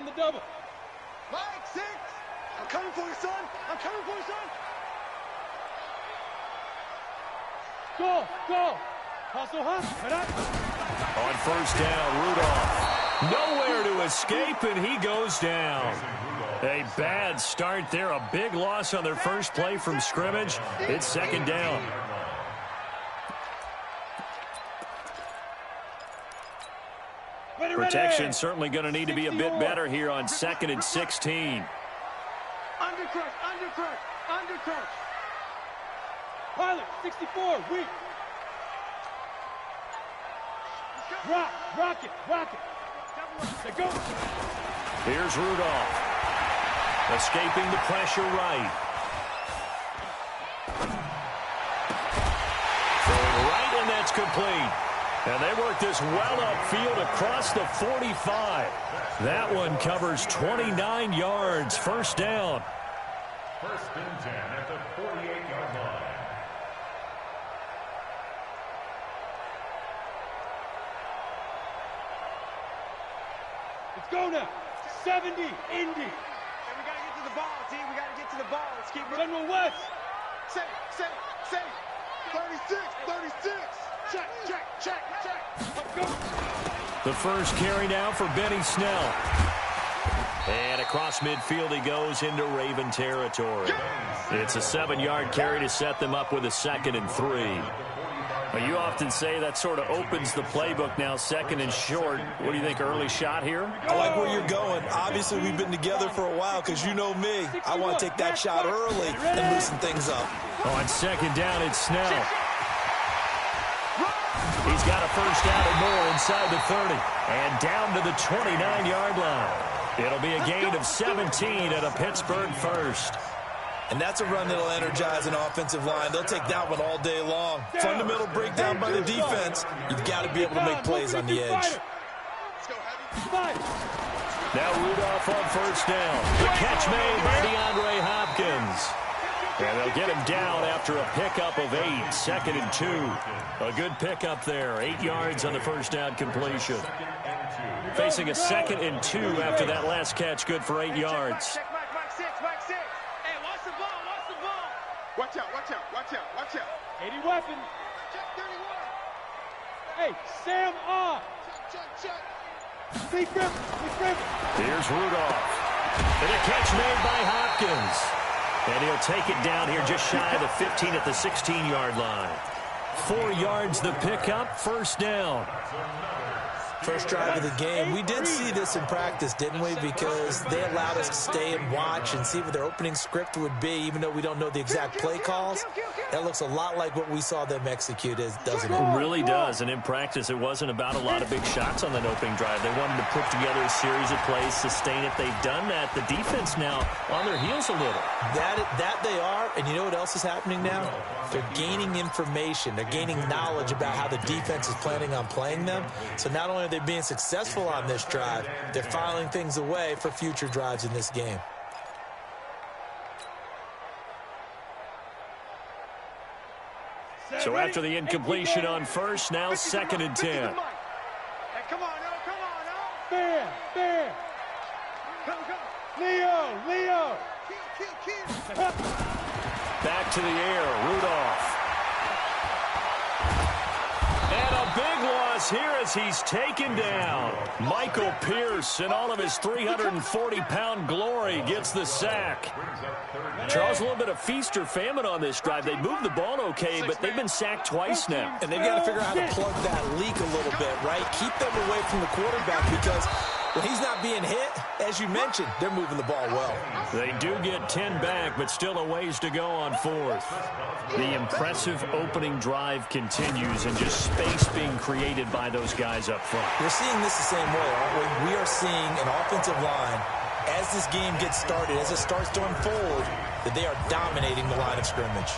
on the double. Mike, 6. I'm coming for you, son. I'm coming for you, son. Go. Hustle. On first down, Rudolph. Nowhere to escape, and he goes down. A bad start there. A big loss on their first play from scrimmage. It's second down. Protection certainly going to need to be a bit better here on 2nd and 16. Undercrush. Pilot, 64, weak. Rock it. They go. Here's Rudolph. Escaping the pressure right. Throwing right, and that's complete. And they work this well upfield across the 45. That one covers 29 yards. First down. First and 10 at the 48-yard line. Let's go now. 70, Indy. Hey, we got to get to the ball, team. We got to get to the ball. Let's keep moving. General West. Say. 36. Check. Let's go. The first carry now for Benny Snell. And across midfield he goes into Raven territory. It's a 7-yard carry to set them up with a 2nd and 3. Well, you often say that sort of opens the playbook now, 2nd and short. What do you think, early shot here? I like where you're going. Obviously, we've been together for a while because you know me. I want to take that shot early and loosen things up. On 2nd down, it's Snell. He's got a first down and more inside the 30. And down to the 29-yard line. It'll be a gain of 17 at a Pittsburgh first. And that's a run that'll energize an offensive line. They'll take that one all day long. Fundamental breakdown by the defense. You've got to be able to make plays on the edge. Now Rudolph on first down. The catch made by DeAndre Hopkins. And they'll get him down after a pickup of 8. 2nd and 2. A good pickup there. 8 yards on the first down completion. Facing a 2nd and 2 after that last catch. Good for 8 yards. Mike 6. Hey, watch the ball. Watch out. 80 weapons. Check 31. Hey, Sam off. Check. Big Rip. Here's Rudolph. And a catch made by Hopkins. And he'll take it down here just shy of the 15 at the 16-yard line. 4 yards the pickup, first down. First drive of the game. We did see this in practice, didn't we? Because they allowed us to stay and watch and see what their opening script would be, even though we don't know the exact play calls. That looks a lot like what we saw them execute, doesn't it? It really does. And in practice, it wasn't about a lot of big shots on that opening drive. They wanted to put together a series of plays, sustain it. They've done that. The defense now on their heels a little. That they are. And you know what else is happening now? They're gaining information. They're gaining knowledge about how the defense is planning on playing them. So not only are they being successful on this drive, they're filing things away for future drives in this game. So after the incompletion on first, now 2nd and 10. Hey, come on now. Fair. Leo. Back to the air, Rudolph. And a big loss here as he's taken down. Michael Pierce, in all of his 340-pound glory, gets the sack. Charles, a little bit of feast or famine on this drive. They moved the ball okay, but they've been sacked twice now. And they've got to figure out how to plug that leak a little bit, right? Keep them away from the quarterback because when he's not being hit, as you mentioned, they're moving the ball well. They do get 10 back, but still a ways to go on fourth. The impressive opening drive continues and just space being created by those guys up front. We're seeing this the same way, aren't we? We are seeing an offensive line, as this game gets started, as it starts to unfold, that they are dominating the line of scrimmage.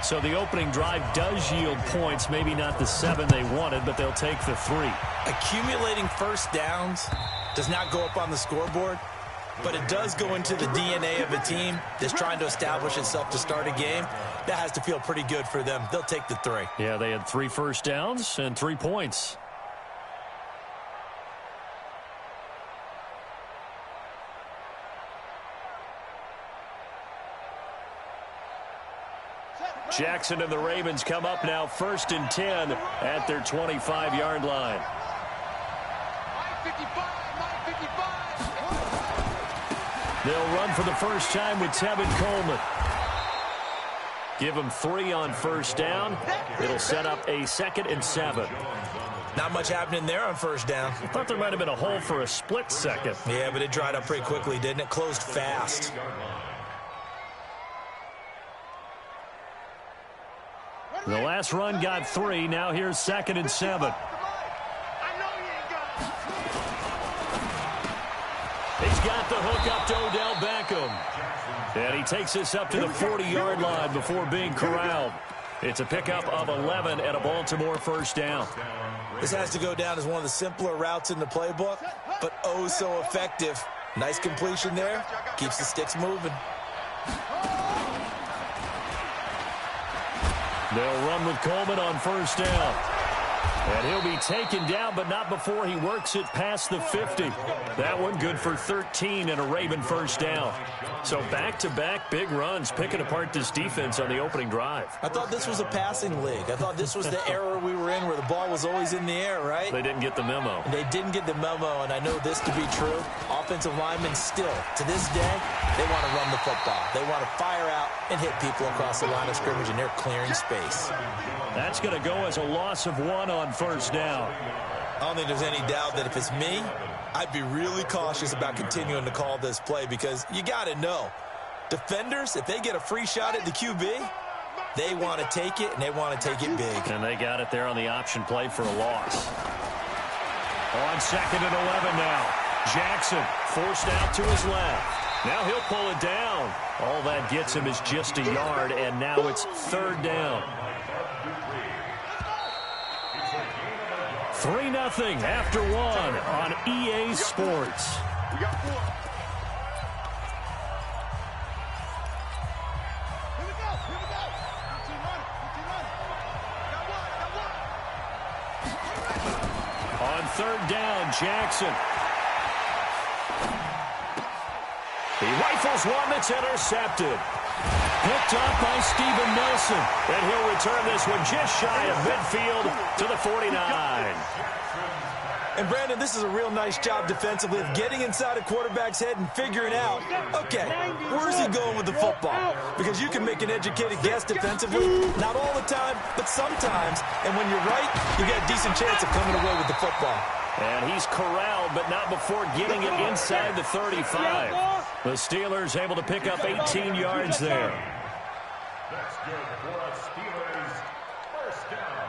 So the opening drive does yield points, maybe not the 7 they wanted, but they'll take the 3. Accumulating first downs does not go up on the scoreboard, but it does go into the DNA of a team that's trying to establish itself to start a game. That has to feel pretty good for them. They'll take the 3. Yeah, they had 3 first downs and 3 points. Jackson and the Ravens come up now 1st and 10 at their 25-yard line. They'll run for the first time with Tevin Coleman. Give him 3 on 1st down. It'll set up a 2nd and 7. Not much happening there on 1st down. I thought there might have been a hole for a split second. Yeah, but it dried up pretty quickly, didn't it? Closed fast. The last run got 3. Now here's 2nd and 7. He's got the hook up to Odell Beckham. And he takes this up to the 40-yard line before being corralled. It's a pickup of 11 and a Baltimore 1st down. This has to go down as one of the simpler routes in the playbook, but oh so effective. Nice completion there. Keeps the sticks moving. They'll run with Coleman on 1st down. And he'll be taken down, but not before he works it past the 50. That one good for 13 and a Raven 1st down. So back-to-back big runs, picking apart this defense on the opening drive. I thought this was a passing league. I thought this was the era we were in where the ball was always in the air, right? They didn't get the memo. They didn't get the memo, and I know this to be true. Offensive linemen still, to this day, they want to run the football. They want to fire out and hit people across the line of scrimmage, and they're clearing space. That's going to go as a loss of 1 on 1st down. I don't think there's any doubt that if it's me, I'd be really cautious about continuing to call this play because you got to know, defenders, if they get a free shot at the QB, they want to take it, and they want to take it big. And they got it there on the option play for a loss. On 2nd and 11 now. Jackson forced out to his left. Now he'll pull it down. All that gets him is just a yard, and now it's 3rd down. 3-0 after 1 on EA Sports. We got 4. Here we go. On 3rd down, Jackson. He rifles one that's intercepted. Picked up by Steven Nelson. And he'll return this one just shy of midfield to the 49. And, Brandon, this is a real nice job defensively of getting inside a quarterback's head and figuring out, okay, where's he going with the football? Because you can make an educated guess defensively, not all the time, but sometimes. And when you're right, you got a decent chance of coming away with the football. And he's corralled, but not before getting it inside the 35. The Steelers able to pick up 18 yards there. That's good for a Steelers 1st down.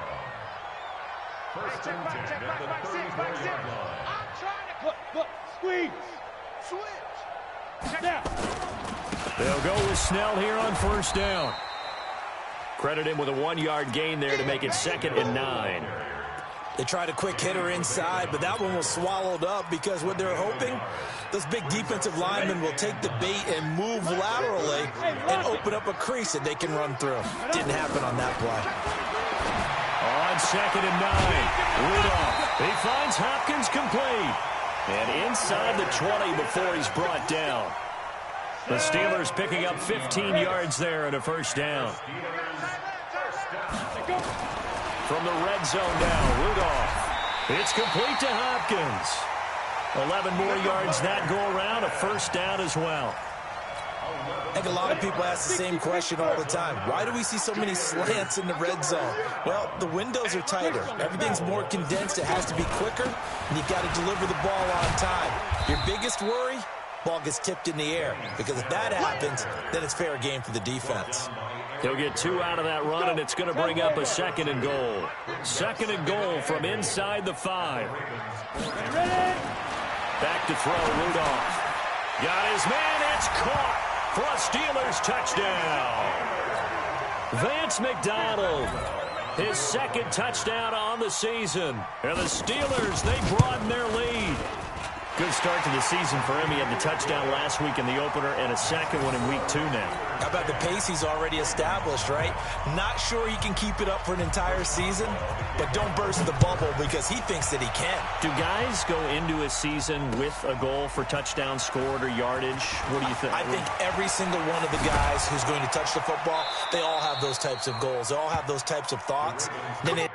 1st and 10 at the 34-yard line. I'm trying to look, squeeze. Switch. Now. They'll go with Snell here on 1st down. Credit him with a 1-yard gain there to make it 2nd and 9. They tried a quick hitter inside, but that one was swallowed up because what they're hoping, those big defensive linemen will take the bait and move laterally and open up a crease that they can run through. Didn't happen on that play. On 2nd and 9, Rudolph. He finds Hopkins complete. And inside the 20 before he's brought down. The Steelers picking up 15 yards there at a 1st down. From the red zone now, Rudolph. It's complete to Hopkins. 11 more yards that go around, a 1st down as well. I think a lot of people ask the same question all the time. Why do we see so many slants in the red zone? Well, the windows are tighter. Everything's more condensed. It has to be quicker, and you've got to deliver the ball on time. Your biggest worry, ball gets tipped in the air, because if that happens, then it's fair game for the defense. He'll get 2 out of that run, and it's going to bring up a 2nd and goal. 2nd and goal from inside the 5. Back to throw, Rudolph. Got his man, it's caught for a Steelers touchdown. Vance McDonald, his 2nd touchdown on the season. And the Steelers, they broaden their lead. Good start to the season for him. He had the touchdown last week in the opener and a second one in week 2 now. How about the pace he's already established, right? Not sure he can keep it up for an entire season, but don't burst the bubble because he thinks that he can. Do guys go into a season with a goal for touchdowns scored or yardage? What do you think? I think every single one of the guys who's going to touch the football, they all have those types of goals. They all have those types of thoughts. Then it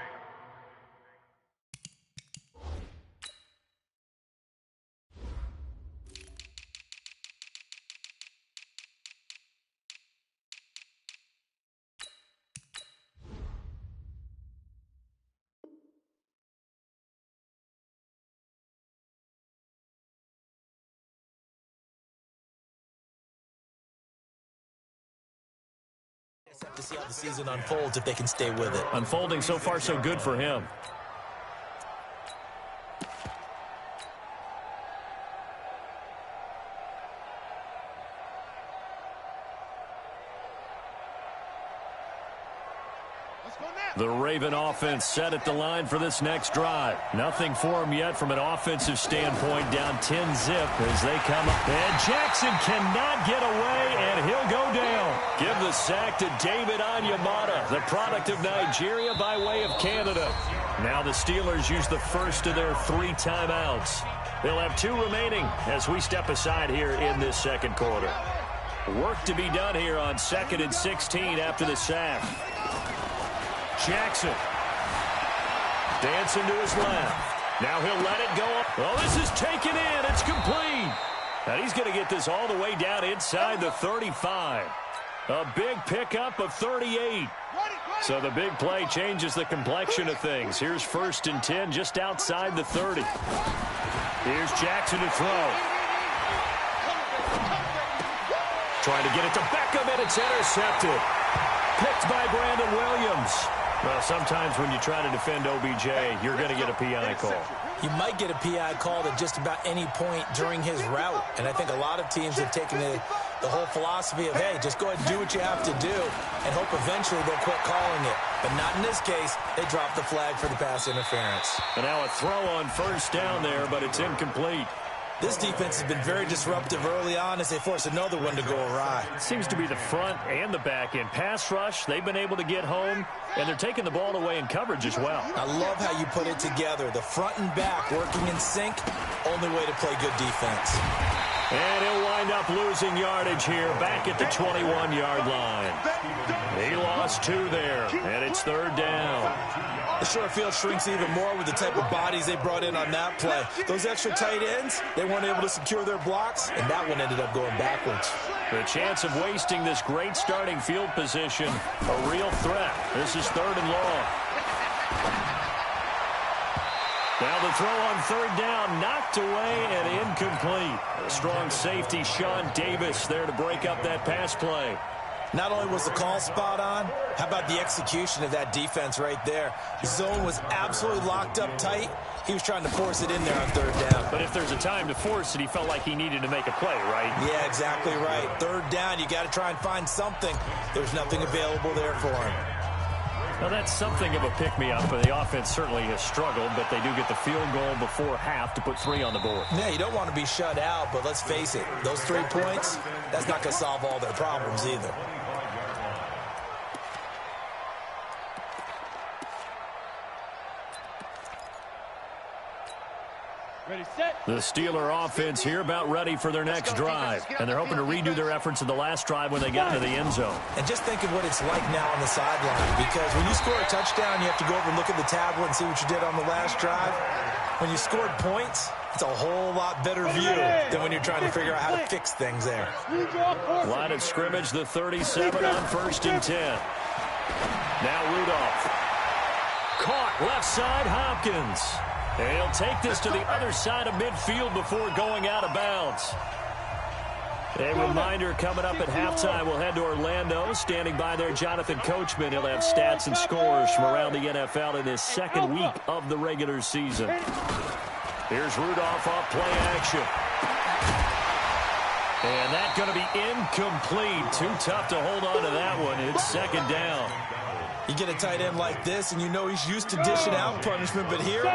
have to see how the season unfolds if they can stay with it. Unfolding so far so good for him. The Raven offense set at the line for this next drive. Nothing for him yet from an offensive standpoint. Down 10-zip as they come up. And Jackson cannot get away, and he'll go down. Give the sack to David Onyemata, the product of Nigeria by way of Canada. Now the Steelers use the first of their 3 timeouts. They'll have 2 remaining as we step aside here in this second quarter. Work to be done here on 2nd and 16 after the sack. Jackson dancing to his left. Now he'll let it go up. Oh, this is taken in. It's complete. And he's going to get this all the way down inside the 35. A big pickup of 38. So the big play changes the complexion of things. Here's 1st and 10 just outside the 30. Here's Jackson to throw. Trying to get it to Beckham, and it's intercepted. Picked by Brandon Williams. Well, sometimes when you try to defend OBJ, you're going to get a PI call. You might get a PI called at just about any point during his route. And I think a lot of teams have taken the whole philosophy of, hey, just go ahead and do what you have to do and hope eventually they'll quit calling it. But not in this case. They dropped the flag for the pass interference. And now a throw on 1st down there, but it's incomplete. This defense has been very disruptive early on as they force another one to go awry. It seems to be the front and the back end. Pass rush, they've been able to get home, and they're taking the ball away in coverage as well. I love how you put it together. The front and back working in sync, only way to play good defense. And he'll wind up losing yardage here back at the 21-yard line. He lost 2 there, and it's 3rd down. The short field shrinks even more with the type of bodies they brought in on that play. Those extra tight ends, they weren't able to secure their blocks, and that one ended up going backwards. The chance of wasting this great starting field position, a real threat. This is 3rd and long. Now the throw on 3rd down, knocked away and incomplete. Strong safety, Sean Davis, there to break up that pass play. Not only was the call spot on, how about the execution of that defense right there? The zone was absolutely locked up tight. He was trying to force it in there on 3rd down. But if there's a time to force it, he felt like he needed to make a play, right? Yeah, exactly right. 3rd down, you got to try and find something. There's nothing available there for him. Well, that's something of a pick-me-up. The offense certainly has struggled, but they do get the field goal before half to put 3 on the board. Yeah, you don't want to be shut out, but let's face it, those 3 points, that's not going to solve all their problems either. The Steeler offense here about ready for their next drive. And they're hoping to redo their efforts in the last drive when they got into the end zone. And just think of what it's like now on the sideline. Because when you score a touchdown, you have to go over and look at the tablet and see what you did on the last drive. When you scored points, it's a whole lot better view than when you're trying to figure out how to fix things there. Line of scrimmage, the 37 on 1st and 10. Now Rudolph. Caught left side, Hopkins. And he'll take this to the other side of midfield before going out of bounds. A reminder coming up at halftime, we'll head to Orlando. Standing by there, Jonathan Coachman. He'll have stats and scores from around the NFL in his 2nd week of the regular season. Here's Rudolph off play action. And that's going to be incomplete. Too tough to hold on to that one. It's 2nd down. You get a tight end like this, and you know he's used to dishing out punishment, but here,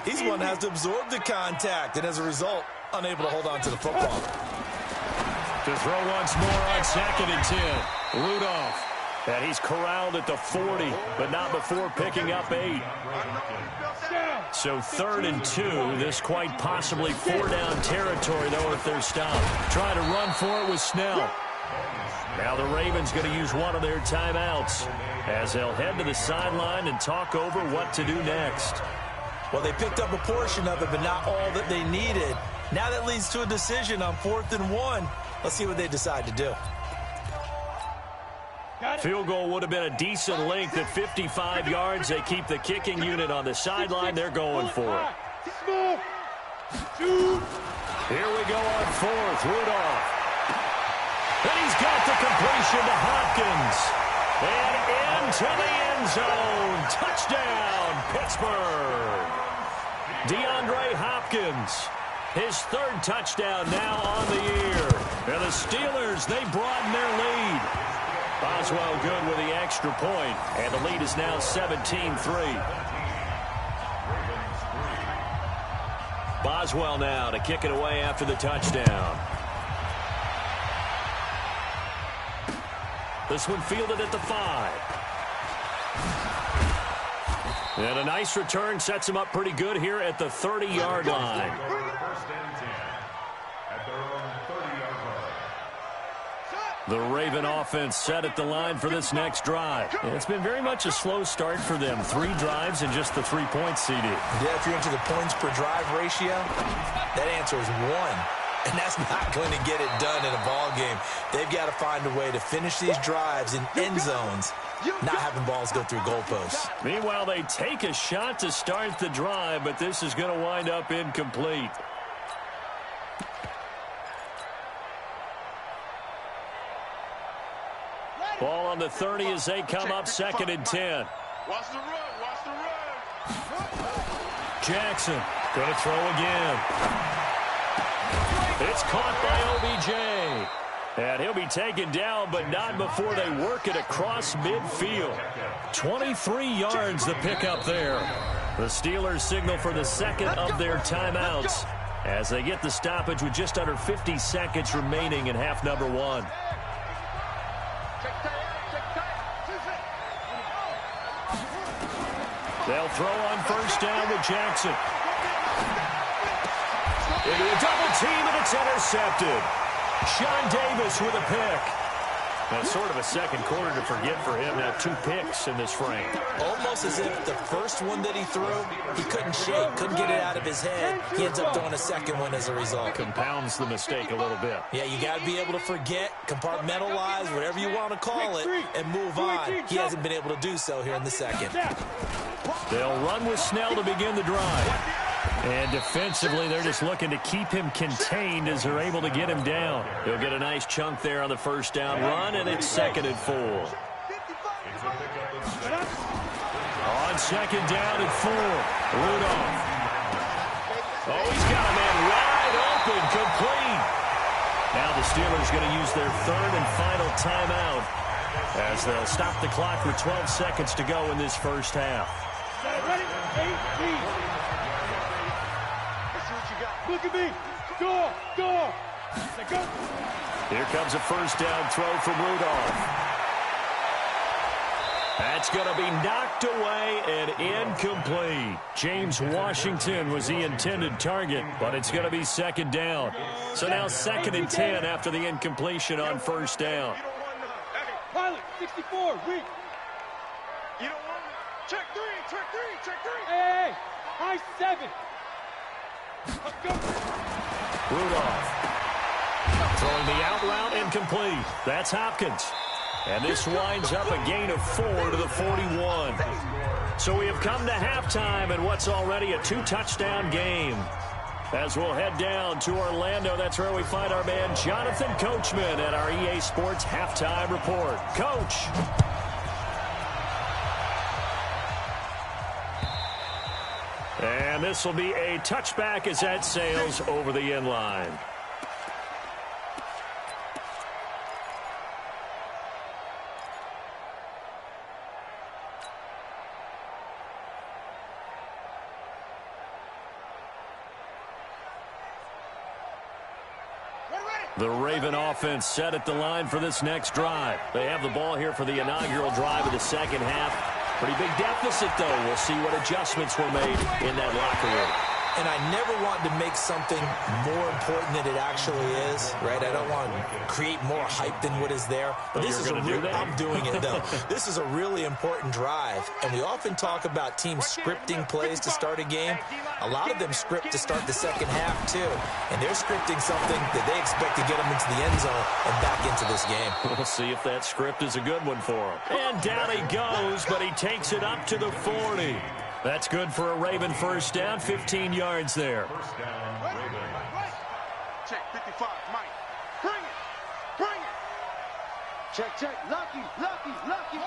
he's one that has to absorb the contact, and as a result, unable to hold on to the football. To throw once more on 2nd and 10. Rudolph. And he's corralled at the 40, but not before picking up 8. So 3rd and 2. This quite possibly 4-down territory, though, if they're stopped. Trying to run for it with Snell. Now the Ravens going to use one of their timeouts as they'll head to the sideline and talk over what to do next. Well, they picked up a portion of it, but not all that they needed. Now that leads to a decision on 4th and 1. Let's see what they decide to do. Field goal would have been a decent length at 55 yards. They keep the kicking unit on the sideline. They're going for it. Here we go on 4th. Rudolph. And he's got the completion to Hopkins. And into the end zone. Touchdown, Pittsburgh. DeAndre Hopkins. His 3rd touchdown now on the year. And the Steelers, they broaden their lead. Boswell good with the extra point. And the lead is now 17-3. Boswell now to kick it away after the touchdown. This one fielded at the 5. And a nice return sets him up pretty good here at the 30-yard line. First and 10 at their own 30-yard line. The Raven offense set at the line for this next drive. It's been very much a slow start for them. 3 drives and just the 3 points CD. Yeah, if you're into the points per drive ratio, that answer is 1. And that's not going to get it done in a ball game. They've got to find a way to finish these drives in end zones, not having balls go through goalposts. Meanwhile, they take a shot to start the drive, but this is going to wind up incomplete. Ball on the 30 as they come up 2nd and 10. Watch the run. Watch the run. Jackson going to throw again. It's caught by OBJ. And he'll be taken down, but not before they work it across midfield. 23 yards the pickup there. The Steelers signal for the 2nd of their timeouts as they get the stoppage with just under 50 seconds remaining in half number 1. They'll throw on 1st down with Jackson. Into a double team, and it's intercepted. Sean Davis with a pick. That's sort of a second quarter to forget for him. Now 2 picks in this frame. Almost as if the first one that he threw, he couldn't shake, couldn't get it out of his head. He ends up throwing a second one as a result. Compounds the mistake a little bit. Yeah, you got to be able to forget, compartmentalize, whatever you want to call it, and move on. He hasn't been able to do so here in the 2nd. They'll run with Snell to begin the drive. And defensively, they're just looking to keep him contained as they're able to get him down. He'll get a nice chunk there on the 1st down run, and it's 2nd and 4. On 2nd down and 4, Rudolph. Oh, he's got a man wide open, complete. Now the Steelers going to use their 3rd and final timeout as they'll stop the clock with 12 seconds to go in this first half. Look at me. Go. Here comes a 1st down throw from Rudolph. That's going to be knocked away and incomplete. James Washington was the intended target, but it's going to be 2nd down. So now 2nd and 10 after the incompletion on 1st down. Pilot, 64, weak. You don't want it. Check 3. Hey, high 7. Rudolph throwing the out route incomplete. That's Hopkins. And this winds up a gain of 4 to the 41. So we have come to halftime in what's already a 2-touchdown game. As we'll head down to Orlando, that's where we find our man Jonathan Coachman at our EA Sports Halftime Report. Coach. And this will be a touchback as that sails over the end line. The Raven offense set at the line for this next drive. They have the ball here for the inaugural drive of the second half. Pretty big deficit, though. We'll see what adjustments were made in that locker room. And I never want to make something more important than it actually is, right? I don't want to create more hype than what is there. But this is I'm doing it, though. This is a really important drive. And we often talk about teams scripting plays to start a game. A lot of them script to start the second half, too. And they're scripting something that they expect to get them into the end zone and back into this game. We'll see if that script is a good one for him. And down he goes, but he takes it up to the 40. That's good for a Raven first down, 15 yards there. First down, Ravens. Check 55, Mike. Bring it. Bring it. Check, check. Lucky, lucky, lucky.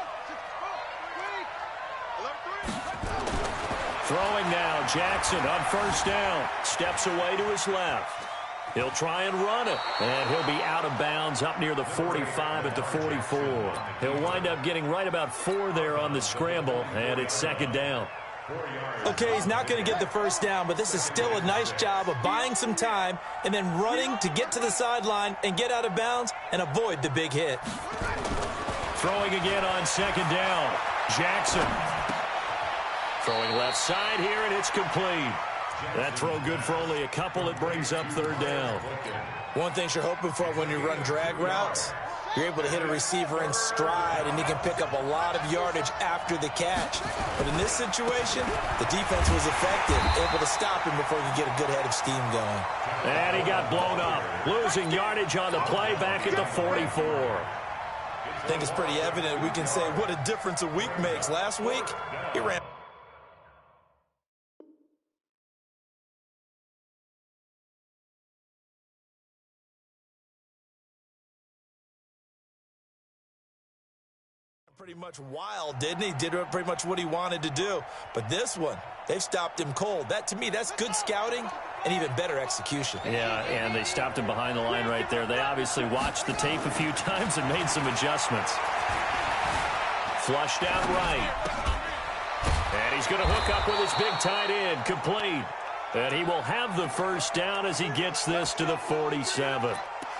Throwing now, Jackson on first down. Steps away to his left. He'll try and run it, and he'll be out of bounds up near the 45 at the 44. He'll wind up getting right about 4 there on the scramble, and it's second down. Okay, he's not going to get the first down, but this is still a nice job of buying some time and then running to get to the sideline and get out of bounds and avoid the big hit. Throwing again on second down. Jackson. Throwing left side here, and it's complete. That throw good for only a couple. It brings up third down. One thing you're hoping for when you run drag routes, you're able to hit a receiver in stride, and he can pick up a lot of yardage after the catch. But in this situation, the defense was effective, able to stop him before he could get a good head of steam going. And he got blown up, losing yardage on the play back at the 44. I think it's pretty evident we can say what a difference a week makes. Last week, he ran pretty much wild, didn't he? Did pretty much what he wanted to do. But this one, they've stopped him cold. That, to me, that's good scouting and even better execution. Yeah, and they stopped him behind the line right there. They obviously watched the tape a few times and made some adjustments. Flushed out right. And he's going to hook up with his big tight end. Complete. And he will have the first down as he gets this to the 47.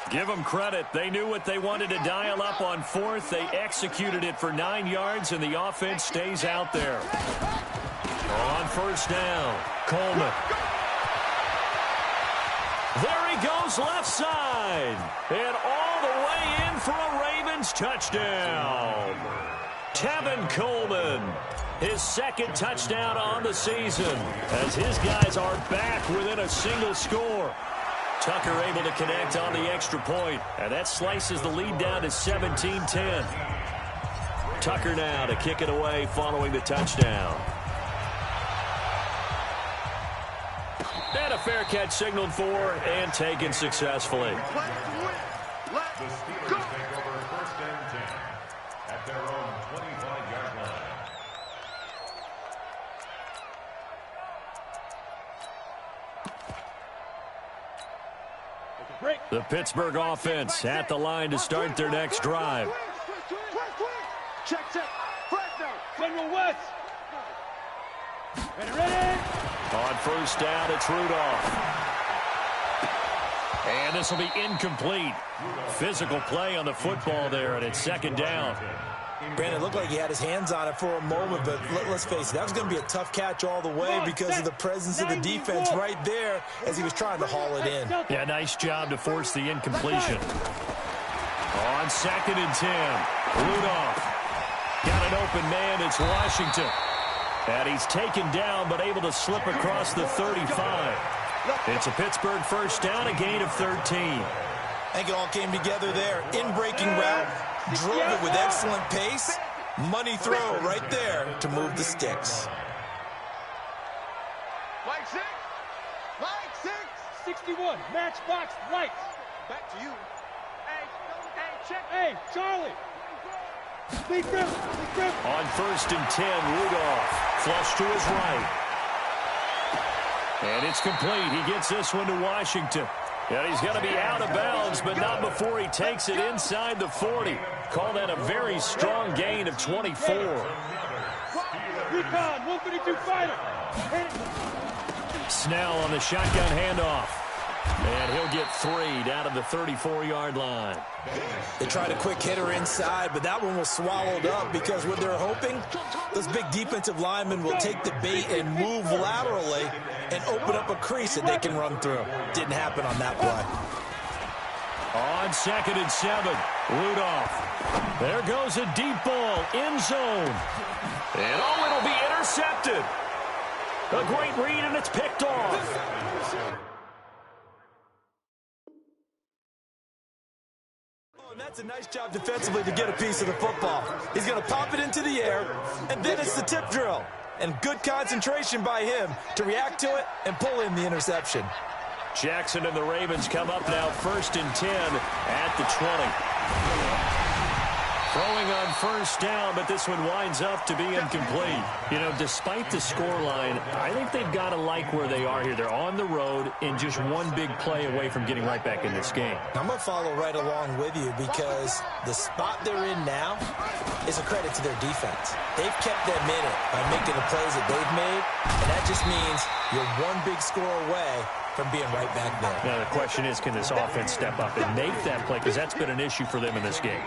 Give them credit. They knew what they wanted to dial up on fourth. They executed it for 9 yards, and the offense stays out there. On first down, Coleman. There he goes left side. And all the way in for a Ravens touchdown. Tevin Coleman, his second touchdown on the season, as his guys are back within a single score. Tucker able to connect on the extra point, and that slices the lead down to 17-10. Tucker now to kick it away following the touchdown. And a fair catch signaled for and taken successfully. The Steelers take over first and 10 at their own 25-yard line. The Pittsburgh offense at the line to start their next drive. Check, check. Fresno. General West. And ready. On first down, it's Rudolph. And this will be incomplete. Physical play on the football there, and it's second down. Brandon, it looked like he had his hands on it for a moment, but let's face it, that was going to be a tough catch all the way because of the presence of the defense right there as he was trying to haul it in. Yeah, nice job to force the incompletion. On second and 10, Rudolph got an open man. It's Washington. And he's taken down but able to slip across the 35. It's a Pittsburgh first down, a gain of 13. I think it all came together there. In-breaking route, drove it with excellent pace. Money throw right there to move the sticks. Mike 6. Mike 6. 61. Matchbox lights. Back to you. Hey, check. Hey, Charlie. Big grip. Big grip. On first and 10, Rudolph. Flush to his right. And it's complete. He gets this one to Washington. And he's going to be out of bounds, but not before he takes it inside the 40. Call that a very strong gain of 24. Recon, 152 fighter. Snell on the shotgun handoff. And he'll get 3 down to the 34-yard line. They tried a quick hitter inside, but that one was swallowed up because what they're hoping, those big defensive linemen will take the bait and move laterally and open up a crease that they can run through. Didn't happen on that play. On 2nd and 7, Rudolph. There goes a deep ball, end zone. And it'll be intercepted. A great read, and it's picked off. That's a nice job defensively to get a piece of the football. He's going to pop it into the air, and then it's the tip drill. And good concentration by him to react to it and pull in the interception. Jackson and the Ravens come up now 1st and 10 at the 20. Throwing on 1st down, but this one winds up to be incomplete. You know, despite the scoreline, I think they've got to like where they are here. They're on the road and just one big play away from getting right back in this game. I'm going to follow right along with you because the spot they're in now is a credit to their defense. They've kept them in it by making the plays that they've made, and that just means you're one big score away from being right back there. Now, the question is, can this offense step up and make that play? Because that's been an issue for them in this game.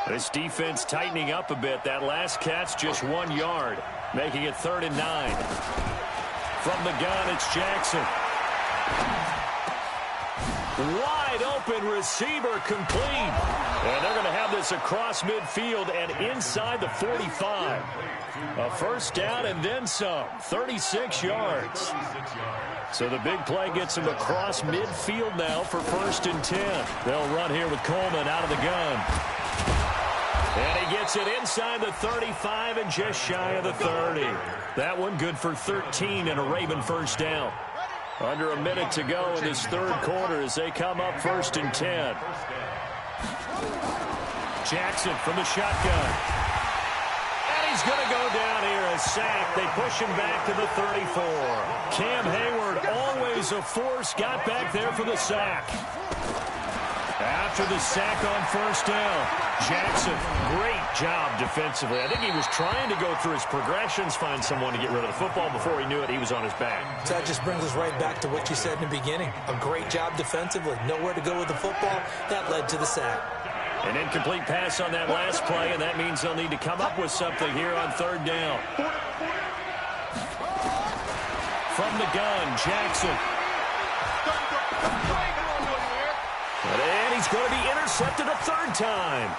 This defense tightening up a bit. That last catch just 1 yard, making it 3rd and 9. From the gun, it's Jackson. Wide open receiver complete. And they're going to have this across midfield and inside the 45. A 1st down and then some. 36 yards. So the big play gets him across midfield now for 1st and 10. They'll run here with Coleman out of the gun. And he gets it inside the 35 and just shy of the 30. That one good for 13 and a Raven 1st down. Under a minute to go in this 3rd quarter as they come up 1st and 10. Jackson from the shotgun. And he's going to go down here, a sack. They push him back to the 34. Cam Hayward, always a force, got back there for the sack. After the sack on 1st down, Jackson, great job defensively. I think he was trying to go through his progressions, find someone to get rid of the football. Before he knew it, he was on his back. So that just brings us right back to what you said in the beginning. A great job defensively. Nowhere to go with the football. That led to the sack. An incomplete pass on that last play, and that means they'll need to come up with something here on 3rd down. From the gun, Jackson. And he's going to be intercepted a 3rd time.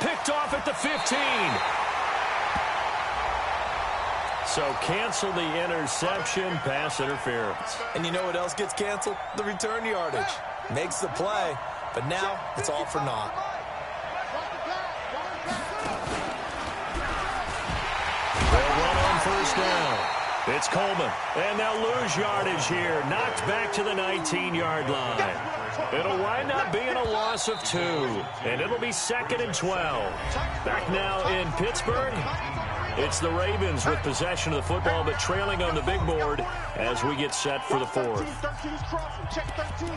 Picked off at the 15. So cancel the interception, pass interference. And you know what else gets canceled? The return yardage. Makes the play, but now it's all for naught. They'll run on 1st down. It's Coleman, and they'll lose yardage here. Knocked back to the 19-yard line. It'll wind up being a loss of 2, and it'll be 2nd and 12. Back now in Pittsburgh, it's the Ravens with possession of the football, but trailing on the big board as we get set for the 4th. Check 13.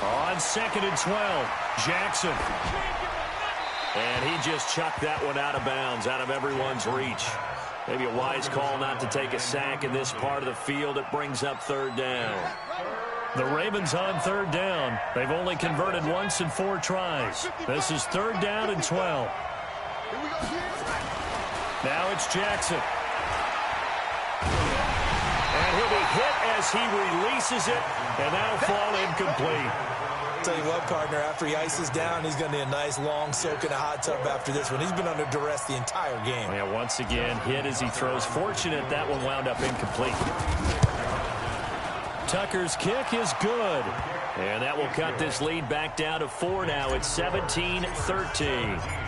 On 2nd and 12, Jackson. And he just chucked that one out of bounds, out of everyone's reach. Maybe a wise call not to take a sack in this part of the field. It brings up 3rd down. The Ravens on 3rd down. They've only converted once in 4 tries. This is 3rd down and 12. Now it's Jackson. And he'll be hit as he releases it, and that'll fall incomplete. Tell you what, partner, after he ices down, he's going to need a nice long soak in a hot tub after this one. He's been under duress the entire game. Yeah, once again, hit as he throws. Fortunate that one wound up incomplete. Tucker's kick is good. And that will cut this lead back down to 4 now. It's 17-13.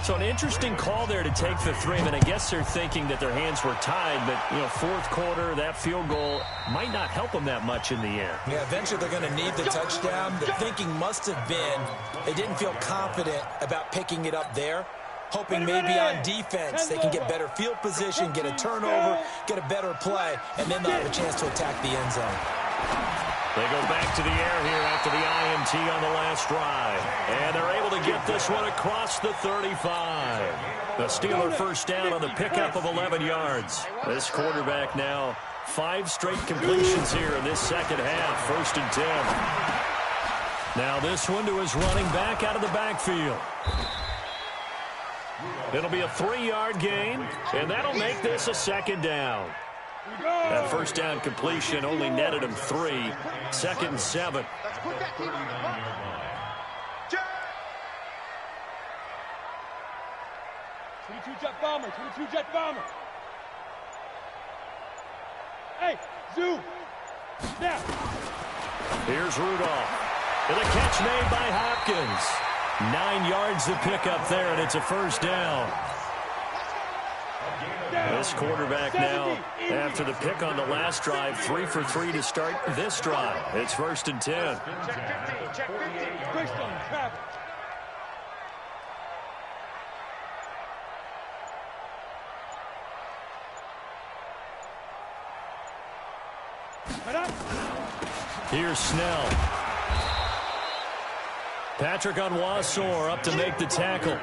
So an interesting call there to take the 3. I mean, I guess they're thinking that their hands were tied, but, you know, 4th quarter, that field goal might not help them that much in the end. Yeah, eventually they're going to need the touchdown. The thinking must have been they didn't feel confident about picking it up there. hoping maybe on defense they can get better field position, get a turnover, get a better play, and then they'll have a chance to attack the end zone. They go back to the air here after the INT on the last drive. And they're able to get this one across the 35. The Steeler first down on the pickup of 11 yards. This quarterback now 5 straight completions here in this second half. 1st and 10. Now this one to his running back out of the backfield. It'll be a 3-yard gain, and that'll make this a 2nd down. That first down completion only netted him 3. 2nd and 7. Let's put that team on the clock. 22 jet bomber, 22 jet bomber. Hey, zoom. Snap. Here's Rudolph. And a catch made by Hopkins. 9 yards to pick up there, and it's a first down. This quarterback now, after the pick on the last drive, 3 for 3 to start this drive. It's 1st and 10. Check 15, check 15. First on traffic. Here's Snell. Patrick Onwuasor up to make the tackle.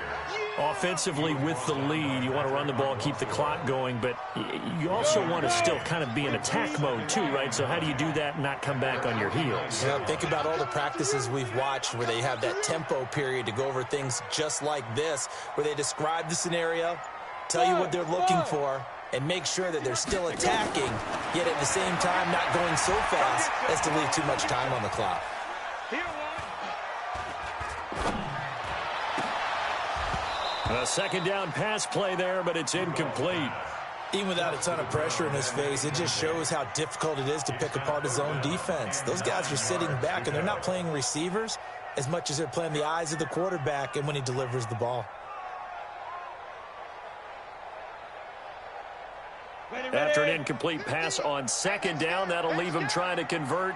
Offensively with the lead, you want to run the ball, keep the clock going, but you also want to still kind of be in attack mode too, right? So how do you do that and not come back on your heels? You know, think about all the practices we've watched where they have that tempo period to go over things just like this, where they describe the scenario, tell you what they're looking for, and make sure that they're still attacking, yet at the same time not going so fast as to leave too much time on the clock. A 2nd down pass play there, but it's incomplete. Even without a ton of pressure in his face, it just shows how difficult it is to pick apart his own defense. Those guys are sitting back, and they're not playing receivers as much as they're playing the eyes of the quarterback and when he delivers the ball. After an incomplete pass on 2nd down, that'll leave him trying to convert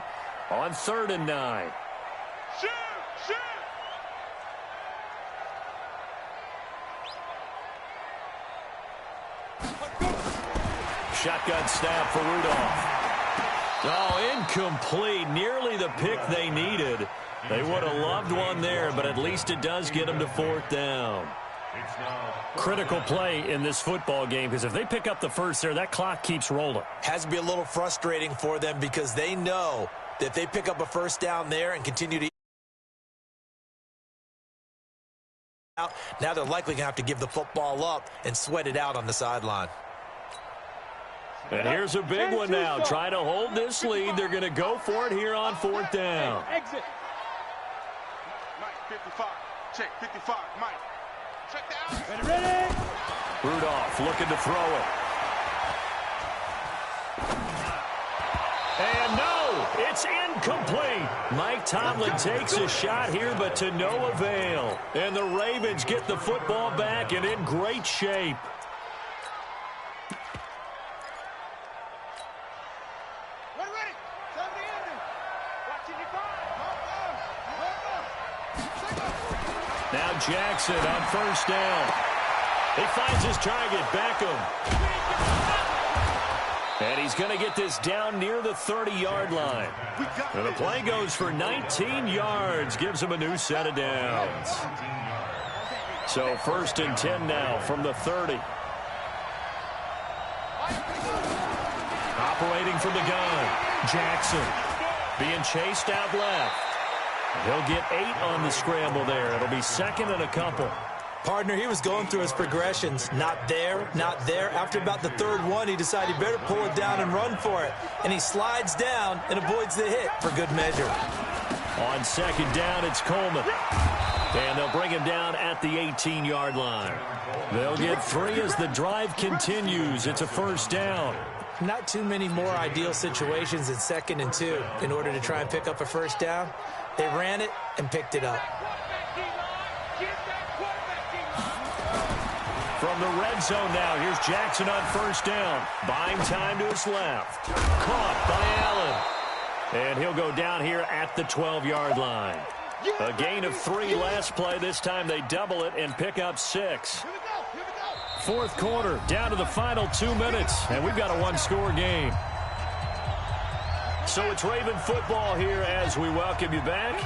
on 3rd and 9. Shoot! Shoot! Shotgun snap for Rudolph. Oh, incomplete. Nearly the pick they needed. They would have loved one there, but at least it does get them to 4th down. Critical play in this football game, because if they pick up the first there, that clock keeps rolling. Has to be a little frustrating for them because they know that if they pick up a first down there and continue to now they're likely going to have to give the football up and sweat it out on the sideline. And here's a big one now. Trying to hold this lead. They're going to go for it here on 4th down. Exit. Mike, 55. Check 55. Mike. Check down. Ready. Rudolph looking to throw it. And no, it's incomplete. Mike Tomlin takes a shot here, but to no avail. And the Ravens get the football back and in great shape. Now Jackson on 1st down. He finds his target, Beckham. And he's going to get this down near the 30-yard line. And the play goes for 19 yards, gives him a new set of downs. So 1st and 10 now from the 30. Operating from the gun, Jackson being chased out left. He'll get 8 on the scramble there. It'll be 2nd and a couple. Partner, he was going through his progressions. Not there, not there. After about the 3rd one, he decided he better pull it down and run for it. And he slides down and avoids the hit for good measure. On 2nd down, it's Coleman. And they'll bring him down at the 18-yard line. They'll get 3 as the drive continues. It's a 1st down. Not too many more ideal situations in 2nd and 2 in order to try and pick up a 1st down. They ran it and picked it up. From the red zone now, here's Jackson on 1st down. Buying time to his left. Caught by Allen. And he'll go down here at the 12-yard line. A gain of 3 last play. This time they double it and pick up 6. fourth quarter, down to the final 2 minutes, and we've got a one-score game. So it's Raven football here as we welcome you back.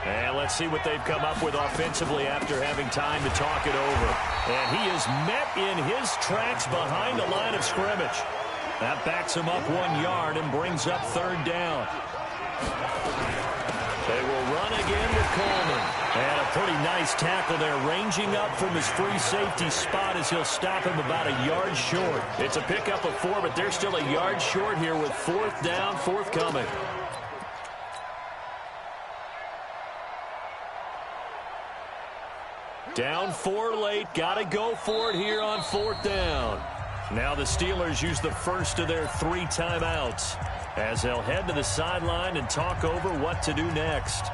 And let's see what they've come up with offensively after having time to talk it over. And he is met in his tracks behind the line of scrimmage. That backs him up 1 yard and brings up third down. They will run again with Coleman. And a pretty nice tackle there, ranging up from his free safety spot as he'll stop him about a yard short. It's a pickup of 4, but they're still a yard short here with fourth down forthcoming. Down 4 late, got to go for it here on fourth down. Now the Steelers use the first of their 3 timeouts as they'll head to the sideline and talk over what to do next.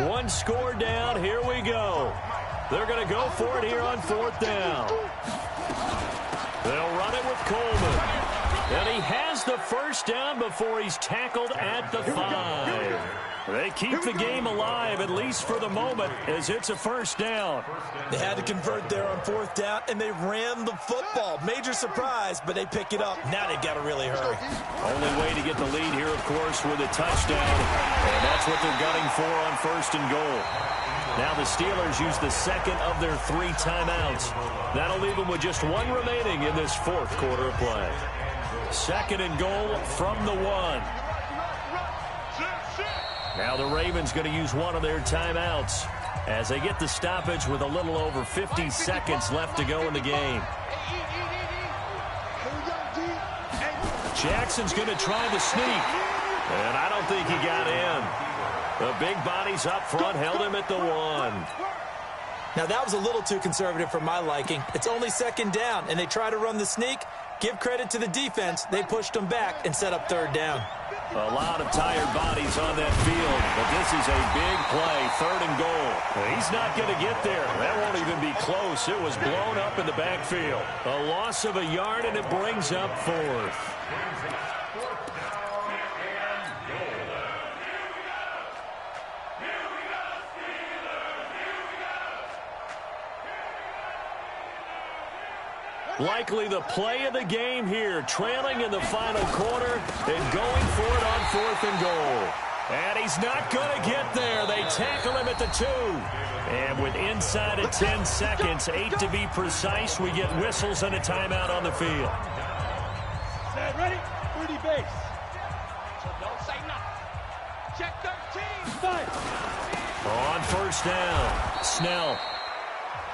One score down, here we go. They're going to go for it here on fourth down. They'll run it with Coleman. And he has the first down before he's tackled at the 5. They keep the game alive, at least for the moment, as it's a first down. They had to convert there on fourth down, and they ran the football. Major surprise, but they pick it up. Now they've got to really hurry. Only way to get the lead here, of course, with a touchdown. And that's what they're gunning for on first and goal. Now the Steelers use the second of their 3 timeouts. That'll leave them with just 1 remaining in this fourth quarter of play. Second and goal from the 1. Now the Ravens going to use 1 of their timeouts as they get the stoppage with a little over 50 seconds left to go in the game. Jackson's going to try the sneak, and I don't think he got in. The big bodies up front held him at the 1. Now that was a little too conservative for my liking. It's only second down, and they try to run the sneak. Give credit to the defense. They pushed them back and set up third down. A lot of tired bodies on that field, but this is a big play, third and goal. He's not going to get there. That won't even be close. It was blown up in the backfield. A loss of a yard, and it brings up fourth. Likely the play of the game here, trailing in the final quarter and going for it on fourth and goal. And he's not going to get there. They tackle him at the 2. And with inside of 10 seconds, 8 to be precise, we get whistles and a timeout on the field. Set, ready? 30 base. So don't say nothing. Check 13. Five. On first down, Snell.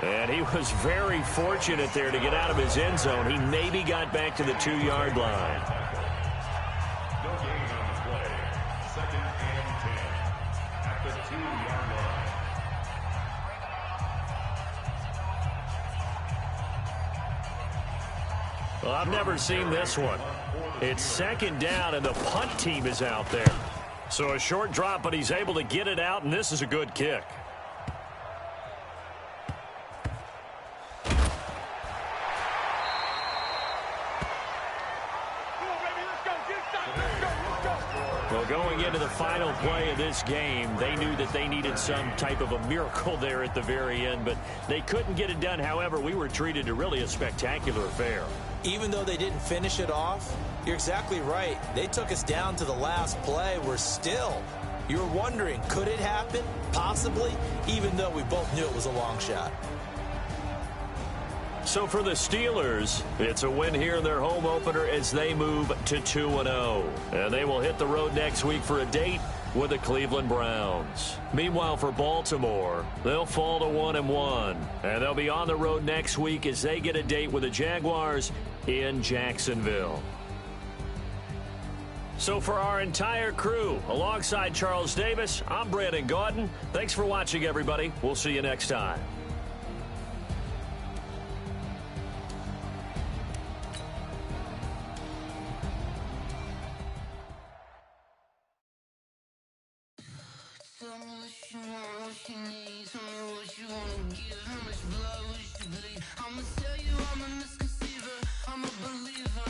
And he was very fortunate there to get out of his end zone. He maybe got back to the 2-yard line. No gain on the play. Second and 10 at the 2-yard line. Well, I've never seen this one. It's second down, and the punt team is out there. So a short drop, but he's able to get it out, and this is a good kick. Well, going into the final play of this game, they knew that they needed some type of a miracle there at the very end, but they couldn't get it done. However, we were treated to really a spectacular affair. Even though they didn't finish it off, you're exactly right. They took us down to the last play. We're still. You were wondering, could it happen? Possibly, even though we both knew it was a long shot. So for the Steelers, it's a win here in their home opener as they move to 2-0. And they will hit the road next week for a date with the Cleveland Browns. Meanwhile, for Baltimore, they'll fall to 1-1. And they'll be on the road next week as they get a date with the Jaguars in Jacksonville. So for our entire crew, alongside Charles Davis, I'm Brandon Gaudin. Thanks for watching, everybody. We'll see you next time. Tell me what you want, what you need. Tell me what you wanna give. How much blood would you bleed? I'ma tell you I'm a misconceiver. I'm a believer.